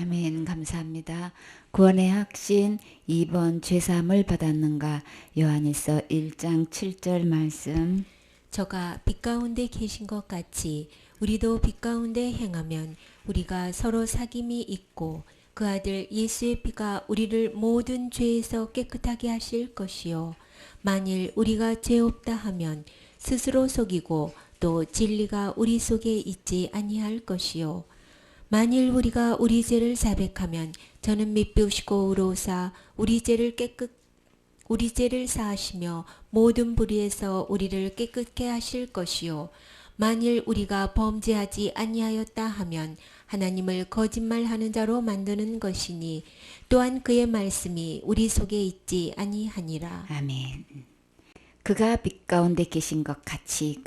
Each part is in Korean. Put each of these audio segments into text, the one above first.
아멘. 감사합니다. 구원의 확신 2번 죄사함을 받았는가? 요한일서 1장 7절 말씀. 저가 빛 가운데 계신 것 같이 우리도 빛 가운데 행하면 우리가 서로 사귐이 있고 그 아들 예수의 피가 우리를 모든 죄에서 깨끗하게 하실 것이요 만일 우리가 죄 없다 하면 스스로 속이고 또 진리가 우리 속에 있지 아니할 것이요 만일 우리가 우리 죄를 자백하면 저는 미쁘시고 의로우사 우리 죄를 사하시며 모든 불의에서 우리를 깨끗게 하실 것이요 만일 우리가 범죄하지 아니하였다 하면 하나님을 거짓말하는 자로 만드는 것이니 또한 그의 말씀이 우리 속에 있지 아니하니라. 아멘. 그가 빛 가운데 계신 것 같이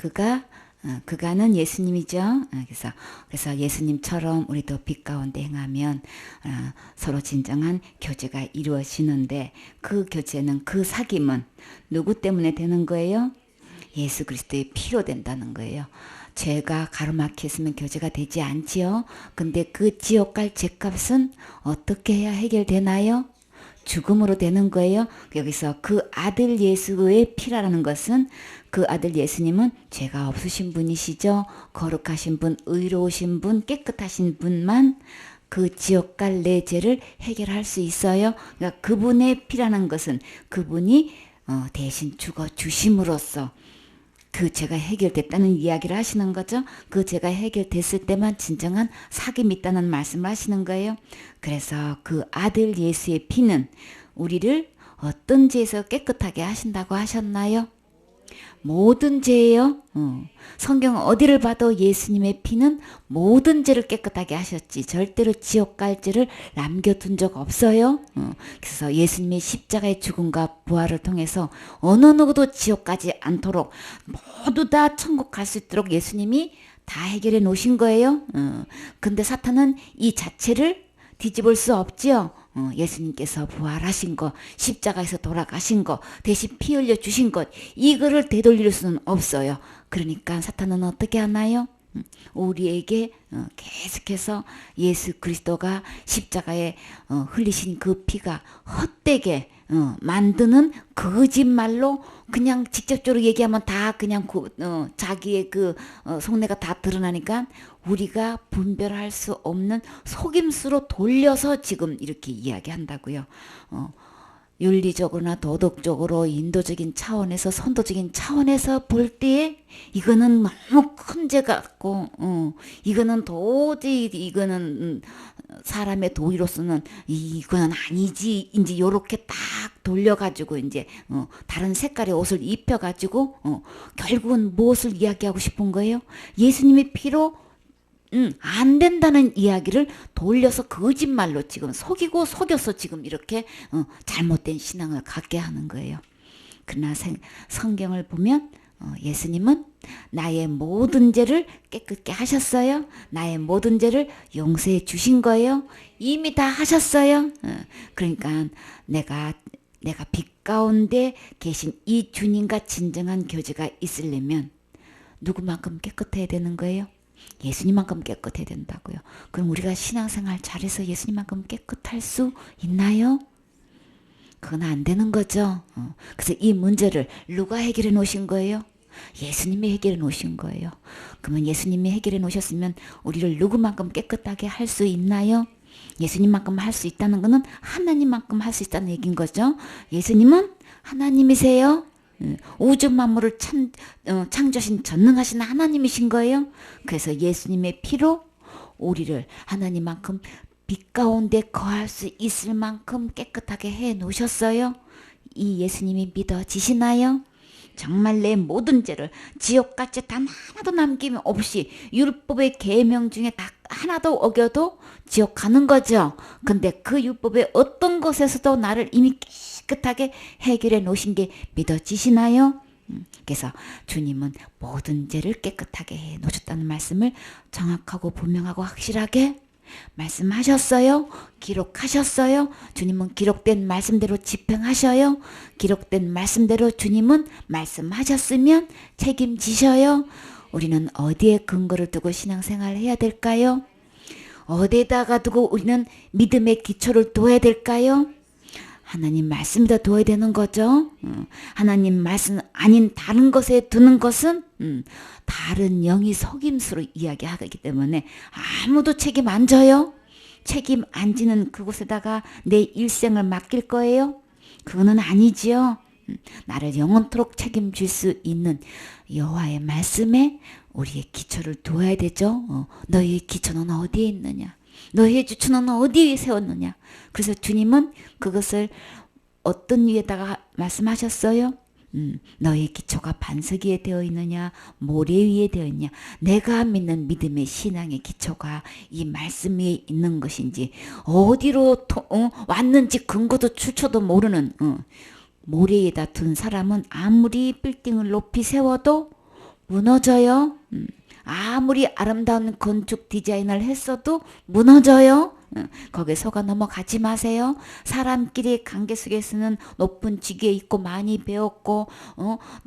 그가는 예수님이죠. 그래서 예수님처럼 우리도 빛 가운데 행하면 서로 진정한 교제가 이루어지는데 그 교제는 그 사귐은 누구 때문에 되는 거예요? 예수 그리스도의 피로 된다는 거예요. 죄가 가로막혔으면 교제가 되지 않지요. 근데 그 지옥 갈 죄값은 어떻게 해야 해결되나요? 죽음으로 되는 거예요. 여기서 그 아들 예수의 피라는 것은 그 아들 예수님은 죄가 없으신 분이시죠. 거룩하신 분, 의로우신 분, 깨끗하신 분만 그 지옥 갈 내 죄를 해결할 수 있어요. 그러니까 그분의 피라는 것은 그분이 대신 죽어 주심으로써 그 죄가 해결됐다는 이야기를 하시는 거죠. 그 죄가 해결됐을 때만 진정한 사귐이 있다는 말씀을 하시는 거예요. 그래서 그 아들 예수의 피는 우리를 어떤 죄에서 깨끗하게 하신다고 하셨나요? 모든 죄예요. 성경 어디를 봐도 예수님의 피는 모든 죄를 깨끗하게 하셨지 절대로 지옥 갈 죄를 남겨둔 적 없어요. 그래서 예수님의 십자가의 죽음과 부활을 통해서 어느 누구도 지옥 가지 않도록 모두 다 천국 갈 수 있도록 예수님이 다 해결해 놓으신 거예요. 근데 사탄은 이 자체를 뒤집을 수 없지요. 예수님께서 부활하신 것, 십자가에서 돌아가신 것, 대신 피 흘려 주신 것, 이거를 되돌릴 수는 없어요. 그러니까 사탄은 어떻게 하나요? 우리에게 계속해서 예수 그리스도가 십자가에 흘리신 그 피가 헛되게 만드는 거짓말로 그냥 직접적으로 얘기하면 다 그냥 자기의 그 속내가 다 드러나니까 우리가 분별할 수 없는 속임수로 돌려서 지금 이렇게 이야기한다고요. 윤리적으로나 도덕적으로 인도적인 차원에서 선도적인 차원에서 볼 때에 이거는 너무 큰 죄 같고 이거는 도저히 이거는 사람의 도의로서는 이거는 아니지 이제 요렇게 딱 돌려가지고 이제 다른 색깔의 옷을 입혀가지고 결국은 무엇을 이야기하고 싶은 거예요? 예수님의 피로 안 된다는 이야기를 돌려서 거짓말로 지금 속이고 속여서 지금 이렇게 잘못된 신앙을 갖게 하는 거예요. 그러나 성경을 보면 예수님은 나의 모든 죄를 깨끗게 하셨어요. 나의 모든 죄를 용서해 주신 거예요. 이미 다 하셨어요. 그러니까 내가 빛 가운데 계신 이 주님과 진정한 교제가 있으려면 누구만큼 깨끗해야 되는 거예요? 예수님만큼 깨끗해야 된다고요. 그럼 우리가 신앙생활 잘해서 예수님만큼 깨끗할 수 있나요? 그건 안 되는 거죠. 그래서 이 문제를 누가 해결해 놓으신 거예요? 예수님이 해결해 놓으신 거예요. 그러면 예수님이 해결해 놓으셨으면 우리를 누구만큼 깨끗하게 할 수 있나요? 예수님만큼 할 수 있다는 것은 하나님만큼 할 수 있다는 얘기인 거죠. 예수님은 하나님이세요. 우주 만물을 창조하신 전능하신 하나님이신 거예요. 그래서 예수님의 피로 우리를 하나님만큼 빛 가운데 거할 수 있을 만큼 깨끗하게 해 놓으셨어요. 이 예수님이 믿어지시나요? 정말 내 모든 죄를 지옥같이 단 하나도 남김 없이 율법의 계명 중에 딱 하나도 어겨도 지옥 가는 거죠. 근데 그 율법의 어떤 것에서도 나를 이미 깨끗하게 해결해 놓으신 게 믿어지시나요? 그래서 주님은 모든 죄를 깨끗하게 해 놓으셨다는 말씀을 정확하고 분명하고 확실하게 말씀하셨어요. 기록하셨어요. 주님은 기록된 말씀대로 집행하셔요. 기록된 말씀대로 주님은 말씀하셨으면 책임지셔요. 우리는 어디에 근거를 두고 신앙생활을 해야 될까요? 어디에다가 두고 우리는 믿음의 기초를 둬야 될까요? 하나님 말씀에다 둬야 되는 거죠. 하나님 말씀 아닌 다른 것에 두는 것은 다른 영이 속임수로 이야기하기 때문에 아무도 책임 안 져요. 책임 안 지는 그곳에다가 내 일생을 맡길 거예요? 그거는 아니지요. 나를 영원토록 책임질 수 있는 여호와의 말씀에 우리의 기초를 두어야 되죠. 너희의 기초는 어디에 있느냐? 너희의 주초는 어디에 세웠느냐? 그래서 주님은 그것을 어떤 위에다가 말씀하셨어요? 너의 기초가 반석 위에 되어 있느냐, 모래 위에 되어 있느냐. 내가 믿는 믿음의 신앙의 기초가 이 말씀 위에 있는 것인지, 어디로 왔는지 근거도 출처도 모르는 모래에다 둔 사람은 아무리 빌딩을 높이 세워도 무너져요. 아무리 아름다운 건축 디자인을 했어도 무너져요. 거기에 속아 넘어가지 마세요. 사람끼리 관계 속에서는 높은 직위에 있고 많이 배웠고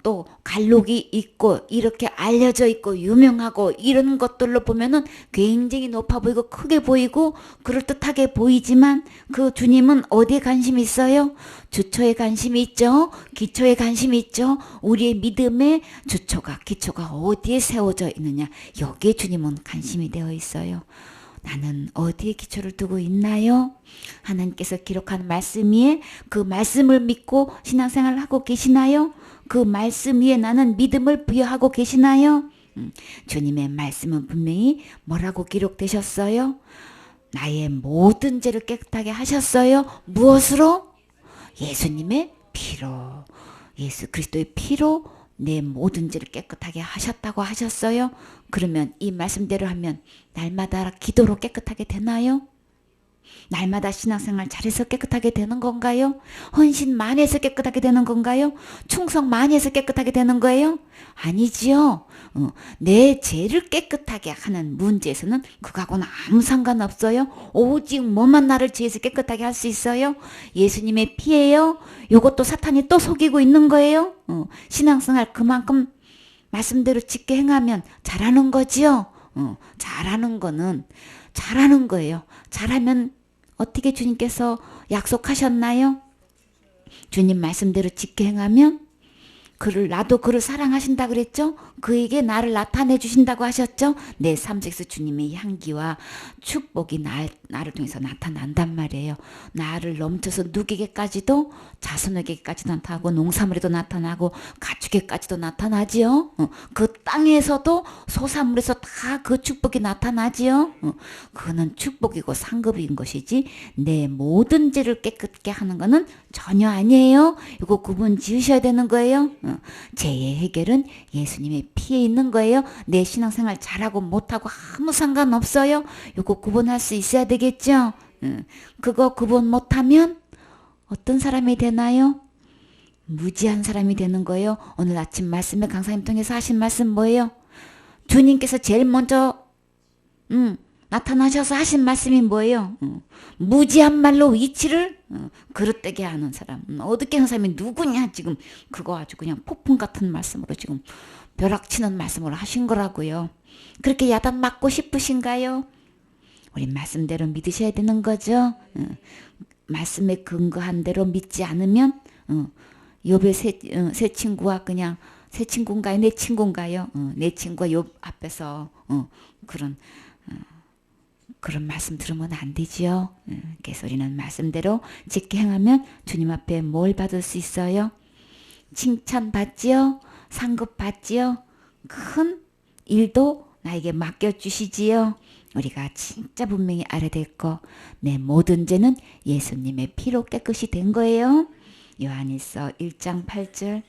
또 갈록이 있고 이렇게 알려져 있고 유명하고 이런 것들로 보면은 굉장히 높아 보이고 크게 보이고 그럴듯하게 보이지만 그 주님은 어디에 관심이 있어요? 주초에 관심이 있죠. 기초에 관심이 있죠. 우리의 믿음의 주초가 기초가 어디에 세워져 있느냐, 여기에 주님은 관심이 되어 있어요. 나는 어디에 기초를 두고 있나요? 하나님께서 기록한 말씀 위에 그 말씀을 믿고 신앙생활을 하고 계시나요? 그 말씀 위에 나는 믿음을 부여하고 계시나요? 주님의 말씀은 분명히 뭐라고 기록되셨어요? 나의 모든 죄를 깨끗하게 하셨어요. 무엇으로? 예수님의 피로. 예수 그리스도의 피로 내 모든 죄를 깨끗하게 하셨다고 하셨어요. 그러면 이 말씀대로 하면 날마다 기도로 깨끗하게 되나요? 날마다 신앙생활 잘해서 깨끗하게 되는 건가요? 헌신 많이 해서 깨끗하게 되는 건가요? 충성 많이 해서 깨끗하게 되는 거예요? 아니지요. 내 죄를 깨끗하게 하는 문제에서는 그거하고는 아무 상관없어요. 오직 뭐만 나를 죄에서 깨끗하게 할 수 있어요? 예수님의 피예요. 요것도 사탄이 또 속이고 있는 거예요. 신앙생활 그만큼 말씀대로 짓게 행하면 잘하는 거지요. 잘하는 거는 잘하는 거예요. 잘하면 어떻게 주님께서 약속하셨나요? 주님 말씀대로 짓게 행하면 나도 그를 사랑하신다 그랬죠? 그에게 나를 나타내 주신다고 하셨죠? 내 삶 속에서 주님의 향기와 축복이 나를 통해서 나타난단 말이에요. 나를 넘쳐서 누구에게까지도, 자손에게까지도 나타나고 농산물에도 나타나고 가축에까지도 나타나지요. 그 땅에서도 소산물에서 다 그 축복이 나타나지요. 그거는 축복이고 상급인 것이지 내 모든 죄를 깨끗게 하는 거는 전혀 아니에요. 이거 구분 지으셔야 되는 거예요. 죄의 해결은 예수님의 피에 있는 거예요. 내 신앙생활 잘하고 못하고 아무 상관없어요. 이거 구분할 수 있어야 되겠죠. 그거 구분 못하면 어떤 사람이 되나요? 무지한 사람이 되는 거예요. 오늘 아침 말씀에 강사님 통해서 하신 말씀 뭐예요? 주님께서 제일 먼저 나타나셔서 하신 말씀이 뭐예요? 무지한 말로 위치를 그릇되게 하는 사람. 어둡게 하는 사람이 누구냐 지금. 그거 아주 그냥 폭풍 같은 말씀으로 지금 벼락치는 말씀으로 하신 거라고요. 그렇게 야단 맞고 싶으신가요? 우리 말씀대로 믿으셔야 되는 거죠. 말씀에 근거한 대로 믿지 않으면 욥의 세 친구와 그냥 새 친구인가요? 내 친구인가요? 내 친구가 욥 앞에서 그런 말씀 들으면 안 되지요. 그래서 우리는 말씀대로 짓게 행하면 주님 앞에 뭘 받을 수 있어요? 칭찬 받지요? 상급 받지요? 큰 일도 나에게 맡겨주시지요. 우리가 진짜 분명히 알아야 될 거, 내 모든 죄는 예수님의 피로 깨끗이 된 거예요. 요한일서 1장 8절.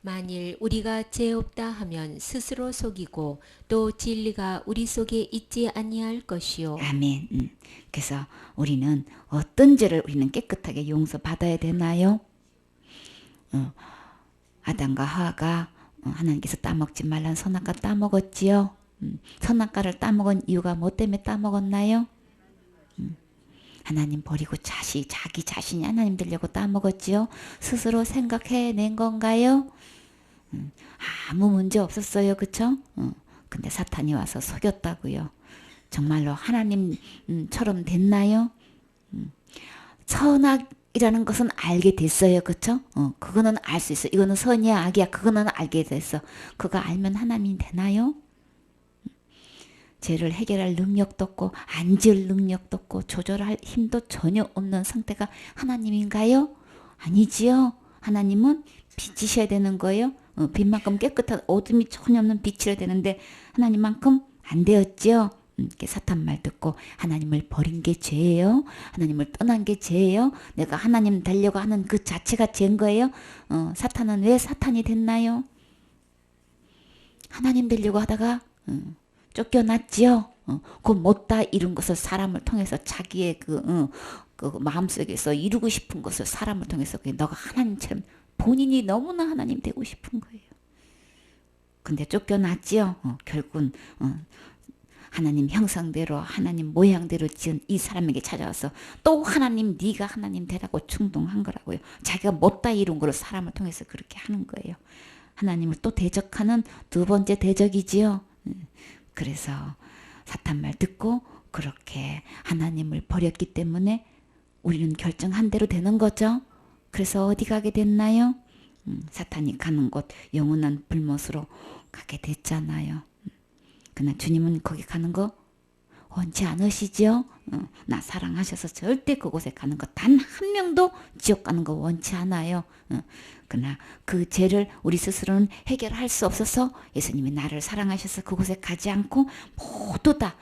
만일 우리가 죄 없다 하면 스스로 속이고 또 진리가 우리 속에 있지 아니할 것이요. 아멘. 그래서 우리는 어떤 죄를 우리는 깨끗하게 용서받아야 되나요? 아담과 하와가 하나님께서 따먹지 말라는 선악과 따먹었지요. 선악과를 따먹은 이유가 뭐 때문에 따먹었나요? 하나님 버리고 자기 자신이 하나님 되려고 따먹었지요. 스스로 생각해낸 건가요? 아무 문제 없었어요. 그쵸? 근데 사탄이 와서 속였다고요. 정말로 하나님처럼 됐나요? 선악이라는 것은 알게 됐어요. 그쵸? 그거는 알 수 있어. 이거는 선이야, 악이야. 그거는 알게 됐어. 그거 알면 하나님이 되나요? 죄를 해결할 능력도 없고 안 지을 능력도 없고 조절할 힘도 전혀 없는 상태가 하나님인가요? 아니지요. 하나님은 빛이셔야 되는 거예요. 빛만큼 깨끗한 어둠이 전혀 없는 빛이어야 되는데 하나님만큼 안 되었지요. 사탄 말 듣고 하나님을 버린 게 죄예요. 하나님을 떠난 게 죄예요. 내가 하나님 되려고 하는 그 자체가 죄인 거예요. 사탄은 왜 사탄이 됐나요? 하나님 되려고 하다가 쫓겨났지요. 그 못다 이룬 것을 사람을 통해서 자기의 그 마음속에서 이루고 싶은 것을 사람을 통해서 너가 하나님처럼 본인이 너무나 하나님 되고 싶은 거예요. 근데 쫓겨났지요. 결국은 하나님 형상대로 하나님 모양대로 지은 이 사람에게 찾아와서 또 하나님 네가 하나님 되라고 충동한 거라고요. 자기가 못다 이룬 거를 사람을 통해서 그렇게 하는 거예요. 하나님을 또 대적하는 두 번째 대적이지요. 그래서 사탄 말 듣고 그렇게 하나님을 버렸기 때문에 우리는 결정한 대로 되는 거죠. 그래서 어디 가게 됐나요? 사탄이 가는 곳 영원한 불못으로 가게 됐잖아요. 그러나 주님은 거기 가는 거 원치 않으시죠? 나 사랑하셔서 절대 그곳에 가는 거 단 한 명도 지옥 가는 거 원치 않아요. 그러나 그 죄를 우리 스스로는 해결할 수 없어서 예수님이 나를 사랑하셔서 그곳에 가지 않고 모두 다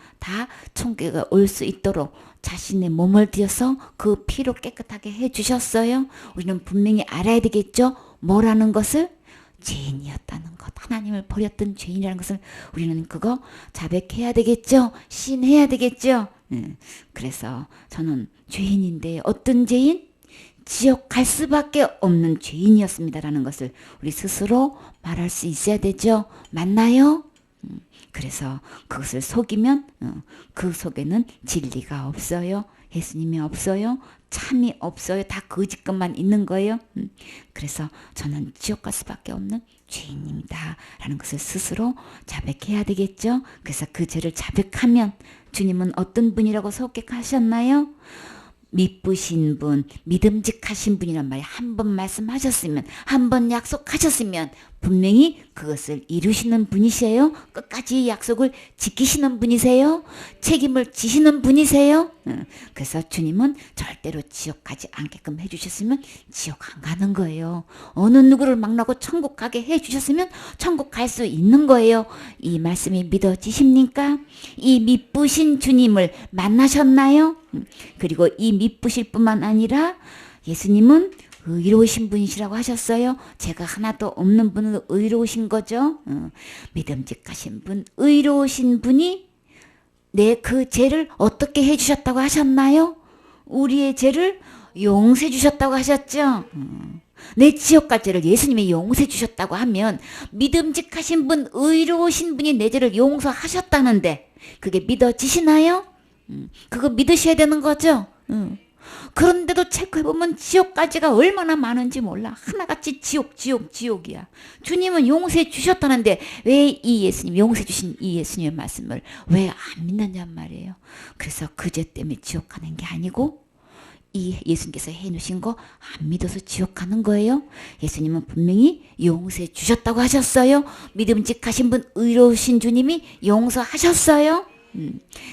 천국에 올 수 있도록 자신의 몸을 들여서 그 피로 깨끗하게 해주셨어요. 우리는 분명히 알아야 되겠죠? 뭐라는 것을? 죄인이었다는 것, 하나님을 버렸던 죄인이라는 것을 우리는 그거 자백해야 되겠죠? 시인해야 되겠죠? 그래서 저는 죄인인데 어떤 죄인? 지옥 갈 수밖에 없는 죄인이었습니다라는 것을 우리 스스로 말할 수 있어야 되죠? 맞나요? 그래서 그것을 속이면 그 속에는 진리가 없어요. 예수님이 없어요. 참이 없어요. 다 거짓 것만 있는 거예요. 그래서 저는 지옥 갈 수밖에 없는 죄인입니다 라는 것을 스스로 자백해야 되겠죠. 그래서 그 죄를 자백하면 주님은 어떤 분이라고 소개하셨나요? 미쁘신 분, 믿음직하신 분이란 말이에요. 한 번 말씀하셨으면, 한 번 약속하셨으면 분명히 그것을 이루시는 분이세요. 끝까지 약속을 지키시는 분이세요. 책임을 지시는 분이세요. 그래서 주님은 절대로 지옥 가지 않게끔 해주셨으면 지옥 안 가는 거예요. 어느 누구를 만나고 천국 가게 해주셨으면 천국 갈 수 있는 거예요. 이 말씀이 믿어지십니까? 이 미쁘신 주님을 만나셨나요? 그리고 이 미쁘실 뿐만 아니라 예수님은 의로우신 분이시라고 하셨어요. 제가 하나도 없는 분은 의로우신 거죠. 믿음직하신 분, 의로우신 분이 내 그 죄를 어떻게 해주셨다고 하셨나요? 우리의 죄를 용서해 주셨다고 하셨죠. 내 지옥 갈 죄를 예수님이 용서해 주셨다고 하면 믿음직하신 분, 의로우신 분이 내 죄를 용서하셨다는데 그게 믿어지시나요? 그거 믿으셔야 되는 거죠. 그런데도 체크해보면 지옥까지가 얼마나 많은지 몰라. 하나같이 지옥이야. 주님은 용서해 주셨다는데 왜 이 예수님, 용서해 주신 이 예수님의 말씀을 왜 안 믿느냐 말이에요. 그래서 그 죄 때문에 지옥 가는 게 아니고 이 예수님께서 해놓으신 거 안 믿어서 지옥 가는 거예요. 예수님은 분명히 용서해 주셨다고 하셨어요. 믿음직하신 분, 의로우신 주님이 용서하셨어요.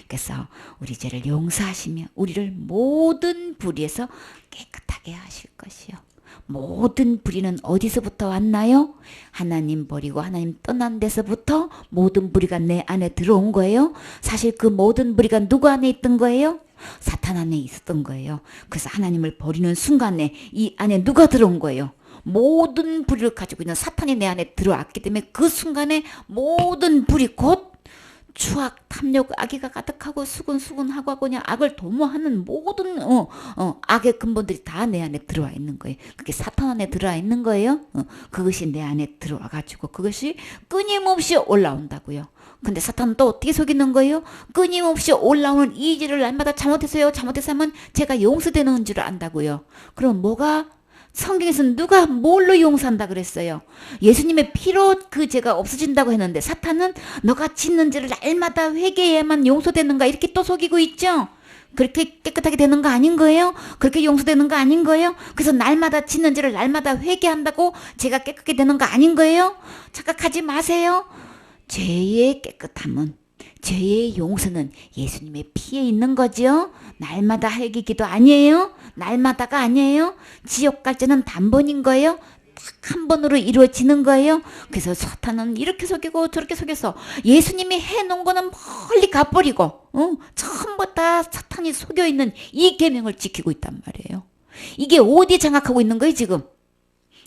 그래서 우리 죄를 용서하시며 우리를 모든 불의에서 깨끗하게 하실 것이요. 모든 불의는 어디서부터 왔나요? 하나님 버리고 하나님 떠난 데서부터 모든 불의가 내 안에 들어온 거예요. 사실 그 모든 불의가 누구 안에 있던 거예요? 사탄 안에 있었던 거예요. 그래서 하나님을 버리는 순간에 이 안에 누가 들어온 거예요? 모든 불의를 가지고 있는 사탄이 내 안에 들어왔기 때문에 그 순간에 모든 불의 곧 추악, 탐욕, 악의가 가득하고 수근수근하고 그냥 악을 도모하는 모든 악의 근본들이 다 내 안에 들어와 있는 거예요. 그게 사탄 안에 들어와 있는 거예요. 그것이 내 안에 들어와 가지고 그것이 끊임없이 올라온다고요. 근데 사탄은 또 어떻게 속이는 거예요? 끊임없이 올라오는 이 죄를 날마다 잘못해서 하면 제가 용서되는 줄 안다고요. 그럼 뭐가 성경에서는 누가 뭘로 용서한다 그랬어요? 예수님의 피로 그 죄가 없어진다고 했는데 사탄은 너가 짓는 죄를 날마다 회개해야만 용서되는가 이렇게 또 속이고 있죠. 그렇게 깨끗하게 되는 거 아닌 거예요? 그렇게 용서되는 거 아닌 거예요? 그래서 날마다 짓는 죄를 날마다 회개한다고 죄가 깨끗하게 되는 거 아닌 거예요? 착각하지 마세요. 죄의 깨끗함은, 죄의 용서는 예수님의 피에 있는 거죠. 날마다 할기 기도 아니에요. 날마다가 아니에요. 지옥 갈 때는 단번인 거예요. 딱 한 번으로 이루어지는 거예요. 그래서 사탄은 이렇게 속이고 저렇게 속여서 예수님이 해놓은 거는 멀리 가버리고 전부 다 사탄이 속여있는 이 계명을 지키고 있단 말이에요. 이게 어디 장악하고 있는 거예요 지금?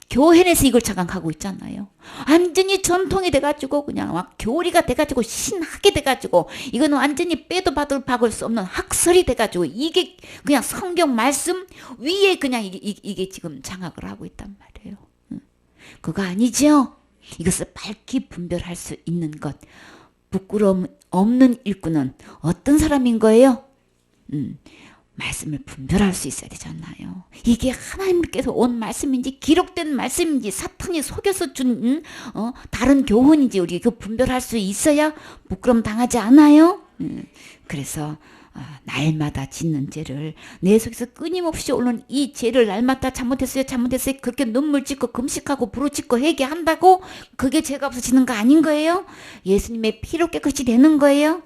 교회 내에서 이걸 장악하고 있잖아요. 완전히 전통이 돼가지고 그냥 막 교리가 돼가지고 신학이 돼가지고 이거는 완전히 빼도 박을 수 없는 학설이 돼가지고 이게 그냥 성경 말씀 위에 그냥 이게 지금 장악을 하고 있단 말이에요. 그거 아니죠? 이것을 밝히 분별할 수 있는 것. 부끄러움 없는 일꾼은 어떤 사람인 거예요? 말씀을 분별할 수 있어야 되잖아요. 이게 하나님께서 온 말씀인지 기록된 말씀인지 사탄이 속여서 준 다른 교훈인지 우리 그 분별할 수 있어야 부끄러움 당하지 않아요. 그래서 날마다 짓는 죄를 내 속에서 끊임없이 오는 이 죄를 날마다 잘못했어요 그렇게 눈물 짓고 금식하고 부르짖고 회개한다고 그게 죄가 없어지는 거 아닌 거예요? 예수님의 피로 깨끗이 되는 거예요?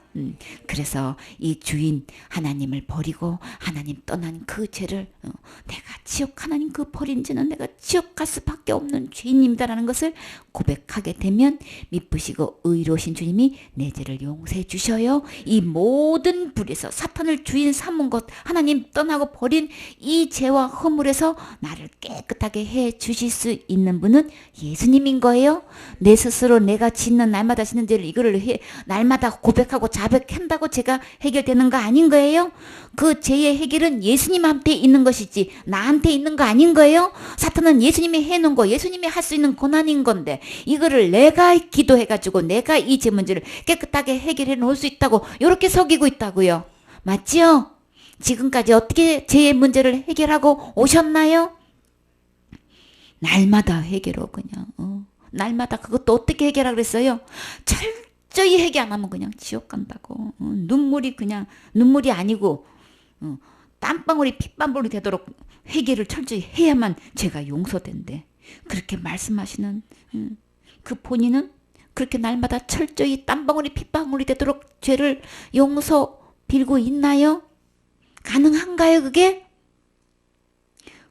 그래서 이 주인 하나님을 버리고 하나님 떠난 그 죄를 내가 지옥 하나님 그 버린 죄는 내가 지옥 갈 수밖에 없는 죄인입니다라는 것을 고백하게 되면 미쁘시고 의로우신 주님이 내 죄를 용서해 주셔요. 이 모든 불에서 사탄을 주인 삼은 것 하나님 떠나고 버린 이 죄와 허물에서 나를 깨끗하게 해 주실 수 있는 분은 예수님인 거예요. 내 스스로 내가 짓는 날마다 짓는 죄를 이거를 날마다 고백하고 자백한다고 제가 해결되는 거 아닌 거예요? 그 죄의 해결은 예수님한테 있는 것이지 나한테 있는 거 아닌 거예요? 사탄은 예수님이 해놓은 거 예수님이 할 수 있는 고난인 건데 이거를 내가 기도해가지고 내가 이 죄 문제를 깨끗하게 해결해 놓을 수 있다고 이렇게 속이고 있다고요. 맞죠? 지금까지 어떻게 죄의 문제를 해결하고 오셨나요? 날마다 해결하고 그냥 날마다 그것도 어떻게 해결하라고 그랬어요? 철저히 해결 안 하면 그냥 지옥 간다고. 눈물이 그냥 눈물이 아니고 땀방울이 핏방울이 되도록 회개를 철저히 해야만 죄가 용서된대. 그렇게 말씀하시는 그 본인은 그렇게 날마다 철저히 땀방울이 핏방울이 되도록 죄를 용서 빌고 있나요? 가능한가요 그게?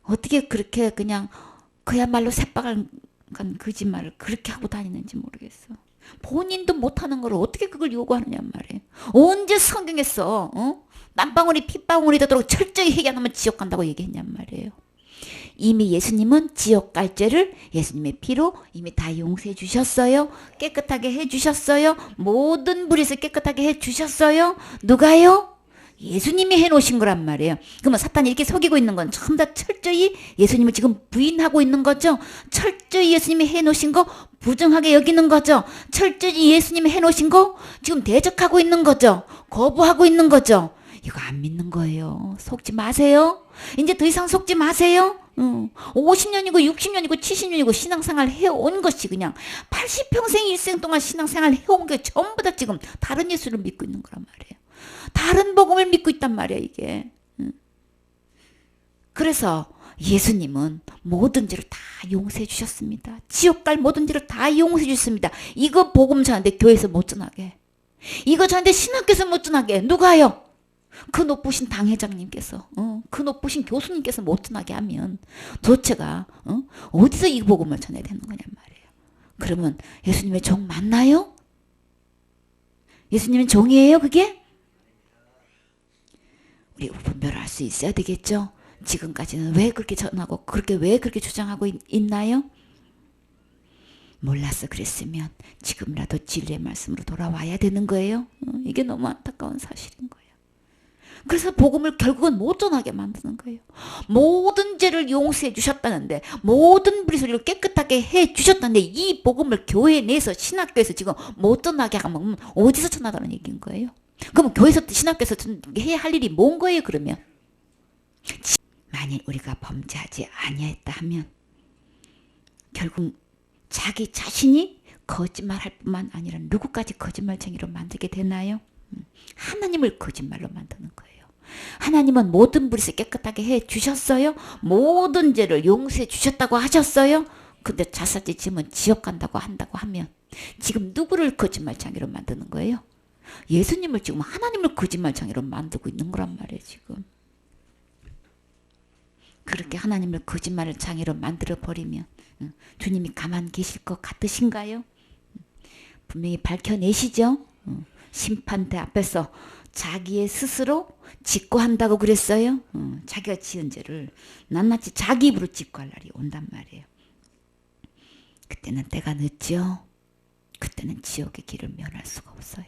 어떻게 그렇게 그냥 그야말로 새빨간 거짓말을 그렇게 하고 다니는지 모르겠어. 본인도 못하는 걸 어떻게 그걸 요구하느냐 말이에요. 언제 성경에서 땀방울이 핏방울이 되도록 철저히 회개 안 하면 지옥 간다고 얘기했냔 말이에요. 이미 예수님은 지옥 갈 죄를 예수님의 피로 이미 다 용서해 주셨어요. 깨끗하게 해 주셨어요. 모든 불에서 깨끗하게 해 주셨어요. 누가요? 예수님이 해놓으신 거란 말이에요. 그러면 사탄이 이렇게 속이고 있는 건 전부 다 철저히 예수님을 지금 부인하고 있는 거죠. 철저히 예수님이 해놓으신 거 부정하게 여기는 거죠. 철저히 예수님이 해놓으신 거 지금 대적하고 있는 거죠. 거부하고 있는 거죠. 이거 안 믿는 거예요. 속지 마세요. 이제 더 이상 속지 마세요. 50년이고 60년이고 70년이고 신앙생활 해온 것이 그냥 80평생 일생 동안 신앙생활 해온 게 전부 다 지금 다른 예수를 믿고 있는 거란 말이에요. 다른 복음을 믿고 있단 말이야 이게. 그래서 예수님은 모든 죄를 다 용서해 주셨습니다. 지옥 갈 모든 죄를 다 용서해 주셨습니다. 이거 복음 전하는데 교회에서 못 전하게. 이거 전하는데 신학교에서 못 전하게. 누가요? 그 높으신 당회장님께서 그 높으신 교수님께서 못 전하게 하면 도대체가 어디서 이 복음을 전해야 되는 거냔 말이에요. 그러면 예수님의 종 맞나요? 예수님은 종이에요 그게? 우리 분별할 수 있어야 되겠죠. 지금까지는 왜 그렇게 전하고 왜 그렇게 주장하고 있나요? 몰라서 그랬으면 지금이라도 진리의 말씀으로 돌아와야 되는 거예요. 이게 너무 안타까운 사실인 거예요. 그래서 복음을 결국은 못 전하게 만드는 거예요. 모든 죄를 용서해 주셨다는데 모든 불의소리를 깨끗하게 해 주셨다는데 이 복음을 교회 내에서 신학교에서 지금 못 전하게 하면 어디서 전하라는 얘기인 거예요? 그럼 교회에서 신학교에서 해야 할 일이 뭔 거예요 그러면? 만일 우리가 범죄하지 아니했다 하면 결국 자기 자신이 거짓말할 뿐만 아니라 누구까지 거짓말쟁이로 만들게 되나요? 하나님을 거짓말로 만드는 거예요. 하나님은 모든 불에서 깨끗하게 해 주셨어요. 모든 죄를 용서해 주셨다고 하셨어요. 근데 자살죄 지으면 지옥 간다고 한다고 하면 지금 누구를 거짓말쟁이로 만드는 거예요? 예수님을 지금 하나님을 거짓말쟁이로 만들고 있는 거란 말이에요. 지금 그렇게 하나님을 거짓말을 장애로 만들어 버리면 주님이 가만 계실 것 같으신가요? 분명히 밝혀내시죠. 심판대 앞에서 자기의 스스로 직고한다고 그랬어요. 자기가 지은 죄를 낱낱이 자기 입으로 직고할 날이 온단 말이에요. 그때는 때가 늦죠. 그때는 지옥의 길을 면할 수가 없어요.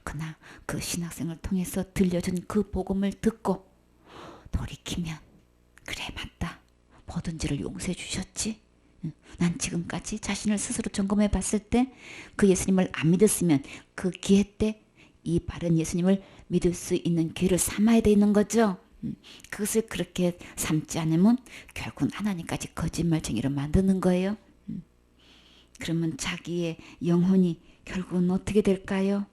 그러나 그 신학생을 통해서 들려준 그 복음을 듣고 돌이키면 그래 맞다. 모든 죄를 용서해 주셨지. 난 지금까지 자신을 스스로 점검해 봤을 때 그 예수님을 안 믿었으면 그 기회 때 이 바른 예수님을 믿을 수 있는 기회를 삼아야 되는 거죠. 그것을 그렇게 삼지 않으면 결국은 하나님까지 거짓말쟁이로 만드는 거예요. 그러면 자기의 영혼이 결국은 어떻게 될까요?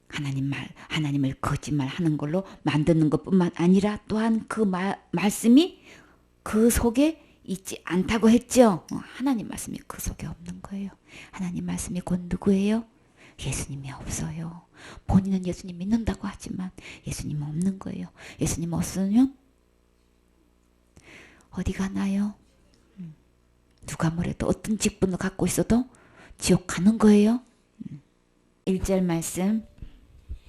하나님을 거짓말하는 걸로 만드는 것뿐만 아니라 또한 그 말씀이 그 속에 있지 않다고 했죠. 하나님 말씀이 그 속에 없는 거예요. 하나님 말씀이 곧 누구예요? 예수님이 없어요. 본인은 예수님 믿는다고 하지만 예수님은 없는 거예요. 예수님 없으면 어디 가나요? 누가 뭐래도 어떤 직분을 갖고 있어도 지옥 가는 거예요. 1절 말씀.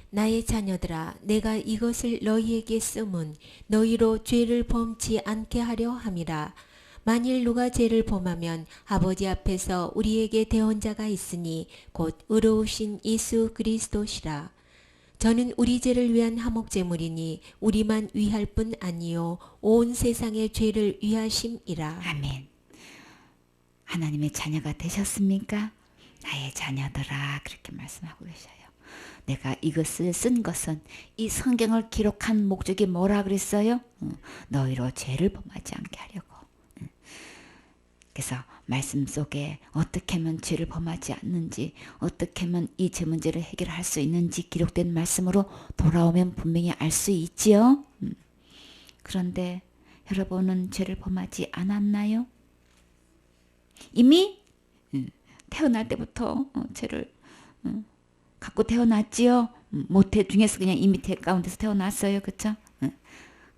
나의 자녀들아 내가 이것을 너희에게 쓰면 너희로 죄를 범치 않게 하려 함이라. 만일 누가 죄를 범하면 아버지 앞에서 우리에게 대언자가 있으니 곧 의로우신 예수 그리스도시라. 저는 우리 죄를 위한 화목제물이니 우리만 위할 뿐 아니요 온 세상의 죄를 위하심이라. 아멘. 하나님의 자녀가 되셨습니까? 나의 자녀들아 그렇게 말씀하고 계셔요. 내가 이것을 쓴 것은 이 성경을 기록한 목적이 뭐라 그랬어요? 너희로 죄를 범하지 않게 하려고. 그래서 말씀 속에 어떻게 하면 죄를 범하지 않는지 어떻게 하면 이 죄 문제를 해결할 수 있는지 기록된 말씀으로 돌아오면 분명히 알 수 있지요. 그런데 여러분은 죄를 범하지 않았나요? 이미 태어날 때부터 죄를 갖고 태어났지요. 모태 중에서 그냥 이미 태 가운데서 태어났어요. 그렇죠?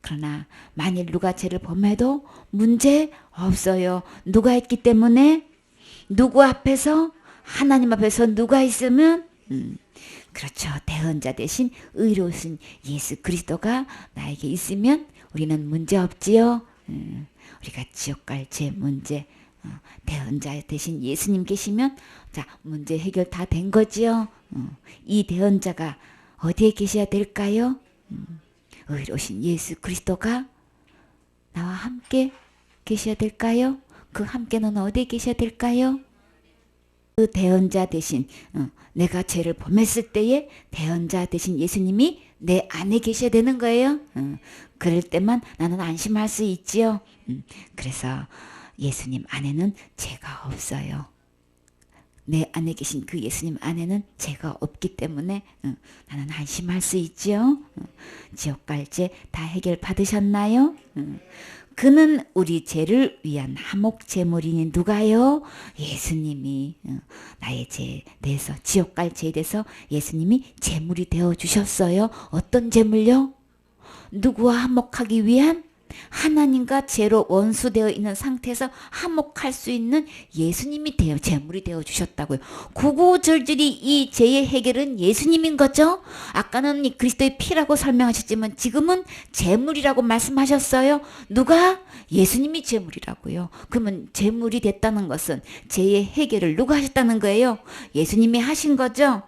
그러나 만일 누가 죄를 범해도 문제 없어요. 누가 있기 때문에 누구 앞에서 하나님 앞에서 누가 있으면 그렇죠. 대언자 대신 의로우신 예수 그리스도가 나에게 있으면 우리는 문제 없지요. 우리가 지옥 갈 죄 문제 대언자 대신 예수님 계시면 자 문제 해결 다 된 거지요. 이 대언자가 어디에 계셔야 될까요? 의로우신 예수 그리스도가 나와 함께 계셔야 될까요? 그 함께는 어디에 계셔야 될까요? 그 대언자 대신 내가 죄를 범했을 때에 대언자 대신 예수님이 내 안에 계셔야 되는 거예요. 그럴 때만 나는 안심할 수 있지요. 그래서 예수님 안에는 죄가 없어요. 내 안에 계신 그 예수님 안에는 죄가 없기 때문에 나는 안심할 수 있지요. 지옥 갈 죄 다 해결 받으셨나요? 그는 우리 죄를 위한 화목 제물이니 누가요? 예수님이 나의 죄에 대해서 지옥 갈 죄에 대해서 예수님이 제물이 되어 주셨어요. 어떤 제물요? 누구와 화목하기 위한 하나님과 죄로 원수되어 있는 상태에서 화목할 수 있는 예수님이 제물이 되어 주셨다고요. 구구절절히 이 죄의 해결은 예수님인 거죠. 아까는 그리스도의 피라고 설명하셨지만 지금은 제물이라고 말씀하셨어요. 누가? 예수님이 제물이라고요. 그러면 제물이 됐다는 것은 죄의 해결을 누가 하셨다는 거예요? 예수님이 하신 거죠.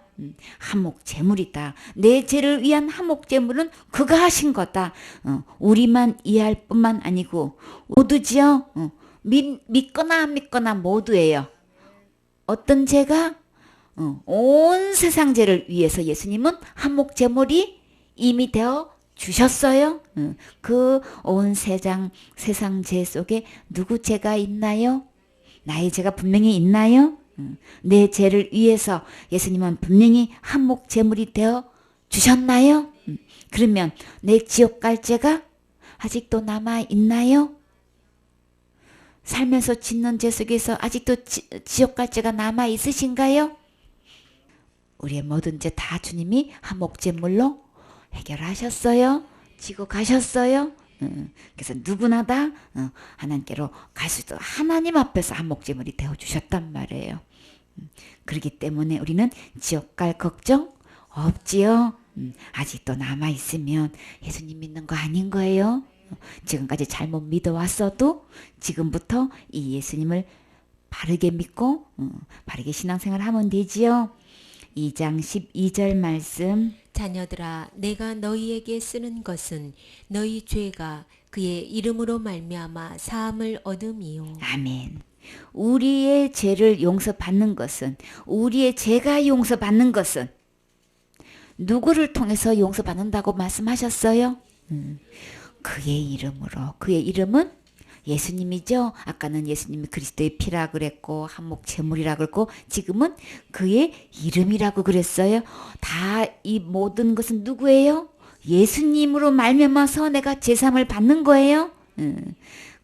화목 제물이다. 내 죄를 위한 화목 제물은 그가 하신 거다. 우리만 이해할 뿐만 아니고 모두지요. 믿거나 안 믿거나 모두예요. 어떤 죄가? 온 세상 죄를 위해서 예수님은 화목 제물이 이미 되어 주셨어요? 그 온 세상 죄 속에 누구 죄가 있나요? 나의 죄가 분명히 있나요? 내 죄를 위해서 예수님은 분명히 한몫 제물이 되어 주셨나요? 그러면 내 지옥 갈 죄가 아직도 남아 있나요? 살면서 짓는 죄 속에서 아직도 지옥 갈 죄가 남아 있으신가요? 우리의 모든 죄 다 주님이 한몫 제물로 해결하셨어요. 지고 가셨어요. 그래서 누구나 다 하나님께로 갈 수 있도록 하나님 앞에서 한몫 제물이 되어 주셨단 말이에요. 그렇기 때문에 우리는 지옥 갈 걱정 없지요. 아직도 남아 있으면 예수님 믿는 거 아닌 거예요. 지금까지 잘못 믿어왔어도 지금부터 이 예수님을 바르게 믿고 바르게 신앙생활 하면 되지요. 2장 12절 말씀. 자녀들아 내가 너희에게 쓰는 것은 너희 죄가 그의 이름으로 말미암아 사함을 얻음이요. 아멘. 우리의 죄를 용서받는 것은, 우리의 죄가 용서받는 것은 누구를 통해서 용서받는다고 말씀하셨어요? 그의 이름으로. 그의 이름은 예수님이죠. 아까는 예수님이 그리스도의 피라 그랬고 한몫 제물이라 그랬고 지금은 그의 이름이라고 그랬어요. 다 이 모든 것은 누구예요? 예수님으로 말미암아서 내가 제삼을 받는 거예요.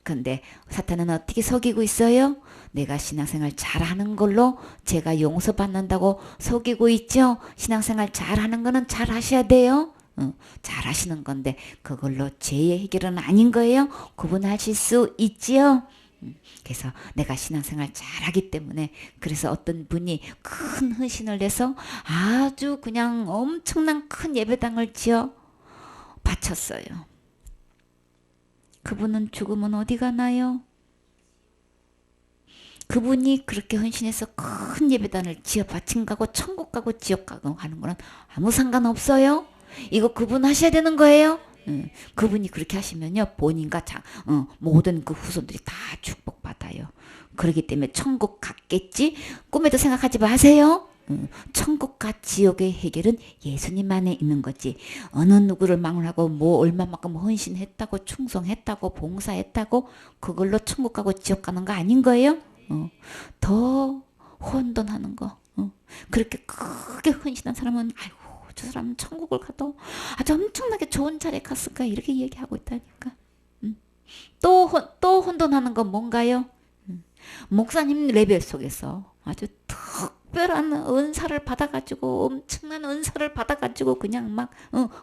근데 사탄은 어떻게 속이고 있어요? 내가 신앙생활 잘하는 걸로 제가 용서받는다고 속이고 있죠. 신앙생활 잘하는 거는 잘 하셔야 돼요. 잘 하시는 건데 그걸로 죄의 해결은 아닌 거예요. 구분하실 수 있지요. 그래서 내가 신앙생활 잘하기 때문에 그래서 어떤 분이 큰 헌신을 내서 아주 그냥 엄청난 큰 예배당을 지어 바쳤어요. 그분은 죽으면 어디 가나요? 그분이 그렇게 헌신해서 큰 예배당을 지어 바친 거고 천국 가고 지옥 가고 하는 거는 아무 상관없어요. 이거 그분 하셔야 되는 거예요. 그분이 그렇게 하시면요 본인과 모든 그 후손들이 다 축복받아요. 그렇기 때문에 천국 갔겠지 꿈에도 생각하지 마세요. 천국과 지옥의 해결은 예수님 안에 있는 거지. 어느 누구를 망언하고 뭐 얼마만큼 헌신했다고 충성했다고 봉사했다고 그걸로 천국 가고 지옥 가는 거 아닌 거예요. 더 혼돈하는 거. 그렇게 크게 헌신한 사람은 아이고 저 사람은 천국을 가도 아주 엄청나게 좋은 자리에 갔을까 이렇게 얘기하고 있다니까. 또 혼돈하는 건 뭔가요? 목사님 레벨 속에서 아주 특별한 은사를 받아가지고 엄청난 은사를 받아가지고 그냥 막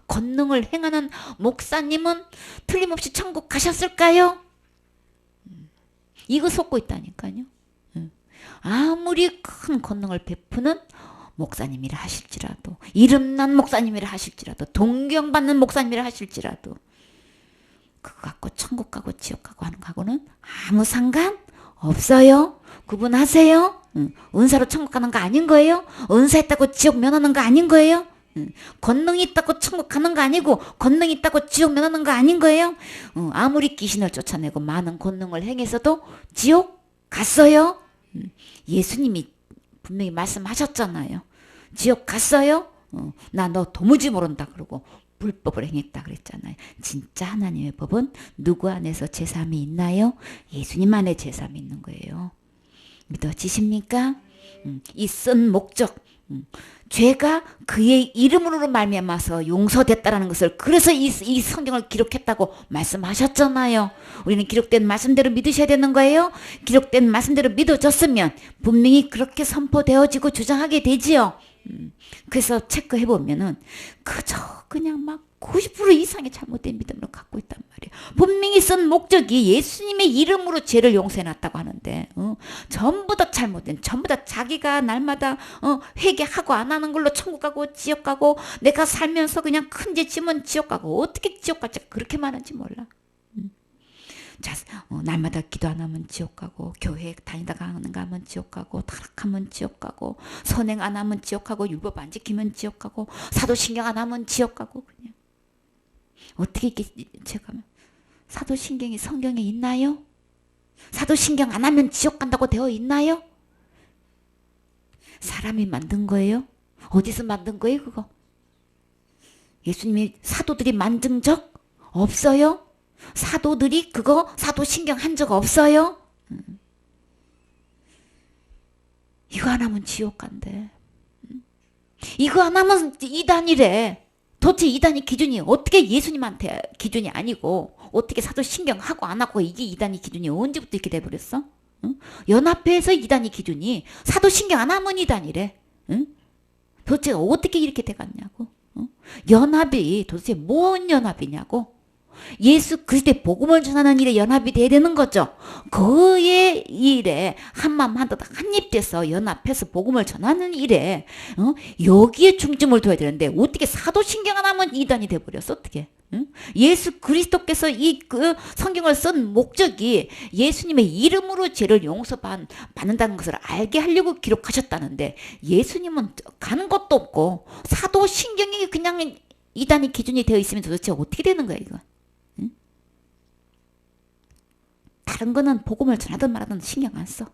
권능을 행하는 목사님은 틀림없이 천국 가셨을까요? 이거 속고 있다니까요. 아무리 큰 권능을 베푸는 목사님이라 하실지라도 이름난 목사님이라 하실지라도 동경받는 목사님이라 하실지라도 그거 갖고 천국 가고 지옥 가고 하는 거하고는 아무 상관 없어요. 구분하세요. 은사로 천국 가는 거 아닌 거예요. 은사했다고 지옥 면하는 거 아닌 거예요. 권능이 있다고 천국 가는 거 아니고 권능이 있다고 지옥 면하는 거 아닌 거예요. 아무리 귀신을 쫓아내고 많은 권능을 행해서도 지옥 갔어요. 예수님이 분명히 말씀하셨잖아요. 지옥 갔어요. 나 너 도무지 모른다 그러고 불법을 행했다 그랬잖아요. 진짜 하나님의 법은 누구 안에서 제삼이 있나요? 예수님 안에 제삼이 있는 거예요. 믿어지십니까? 이 쓴 목적, 죄가 그의 이름으로 말미암아서 용서됐다라는 것을 그래서 이 성경을 기록했다고 말씀하셨잖아요. 우리는 기록된 말씀대로 믿으셔야 되는 거예요. 기록된 말씀대로 믿어졌으면 분명히 그렇게 선포되어지고 주장하게 되지요. 그래서 체크해보면은 그저 그냥 막 90% 이상의 잘못된 믿음을 갖고 있단 말이에요. 분명히 쓴 목적이 예수님의 이름으로 죄를 용서해놨다고 하는데 전부 다 잘못된, 전부 다 자기가 날마다 회개하고 안 하는 걸로 천국 가고 지옥 가고 내가 살면서 그냥 큰 죄 지면 지옥 가고 어떻게 지옥 갈지 그렇게 많은지 몰라. 자, 날마다 기도 안 하면 지옥 가고 교회 다니다가 안 가면 지옥 가고 타락하면 지옥 가고 선행 안 하면 지옥 가고 율법 안 지키면 지옥 가고 사도신경 안 하면 지옥 가고 그냥 어떻게 이렇게 제가 사도신경이 성경에 있나요? 사도신경 안 하면 지옥 간다고 되어 있나요? 사람이 만든 거예요? 어디서 만든 거예요 그거? 예수님이 사도들이 만든 적 없어요? 사도들이 그거 사도신경 한 적 없어요? 이거 하나면 지옥 간대. 이거 하나면 이단이래. 도대체 이단이 기준이 어떻게 예수님한테 기준이 아니고 어떻게 사도신경 하고 안 하고 이게 이단이 기준이 언제부터 이렇게 돼버렸어? 응? 연합회에서 이단이 기준이 사도신경 안 하면 이단이래. 응? 도대체 어떻게 이렇게 돼갔냐고. 응? 연합이 도대체 뭔 연합이냐고. 예수 그리스도의 복음을 전하는 일에 연합이 돼야 되는 거죠. 그의 일에 한마음 한뜻 한입돼서 연합해서 복음을 전하는 일에 여기에 중점을 둬야 되는데 어떻게 사도신경 안 하면 이단이 돼버렸어 어떻게. 응? 예수 그리스도께서 이 성경을 쓴 목적이 예수님의 이름으로 죄를 용서받는다는 것을 알게 하려고 기록하셨다는데 예수님은 가는 것도 없고 사도신경이 그냥 이단이 기준이 되어 있으면 도대체 어떻게 되는 거야 이거. 다른 거는 복음을 전하든 말하든 신경 안 써.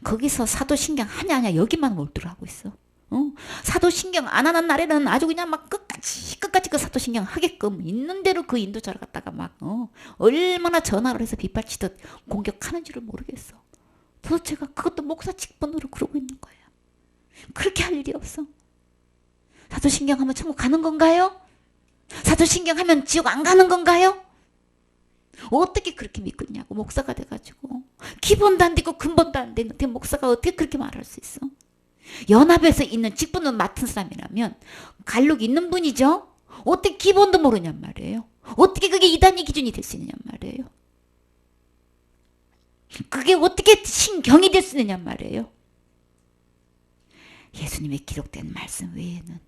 거기서 사도신경 하냐 여기만 몰두를 하고 있어. 사도신경 안 하는 날에는 아주 그냥 막 끝까지 그 사도신경 하게끔 있는 대로 그 인도자를 갖다가 막 얼마나 전화를 해서 빗발치듯 공격하는 줄을 모르겠어. 도대체가 그것도 목사 직분으로 그러고 있는 거야. 그렇게 할 일이 없어. 사도신경 하면 천국 가는 건가요? 사도신경 하면 지옥 안 가는 건가요? 어떻게 그렇게 믿고 있냐고. 목사가 돼가지고 기본도 안 되고 근본도 안 되는데 목사가 어떻게 그렇게 말할 수 있어. 연합에서 있는 직분을 맡은 사람이라면 갈록 있는 분이죠. 어떻게 기본도 모르냔 말이에요. 어떻게 그게 이단의 기준이 될 수 있느냔 말이에요. 그게 어떻게 신경이 될 수 있느냔 말이에요. 예수님의 기록된 말씀 외에는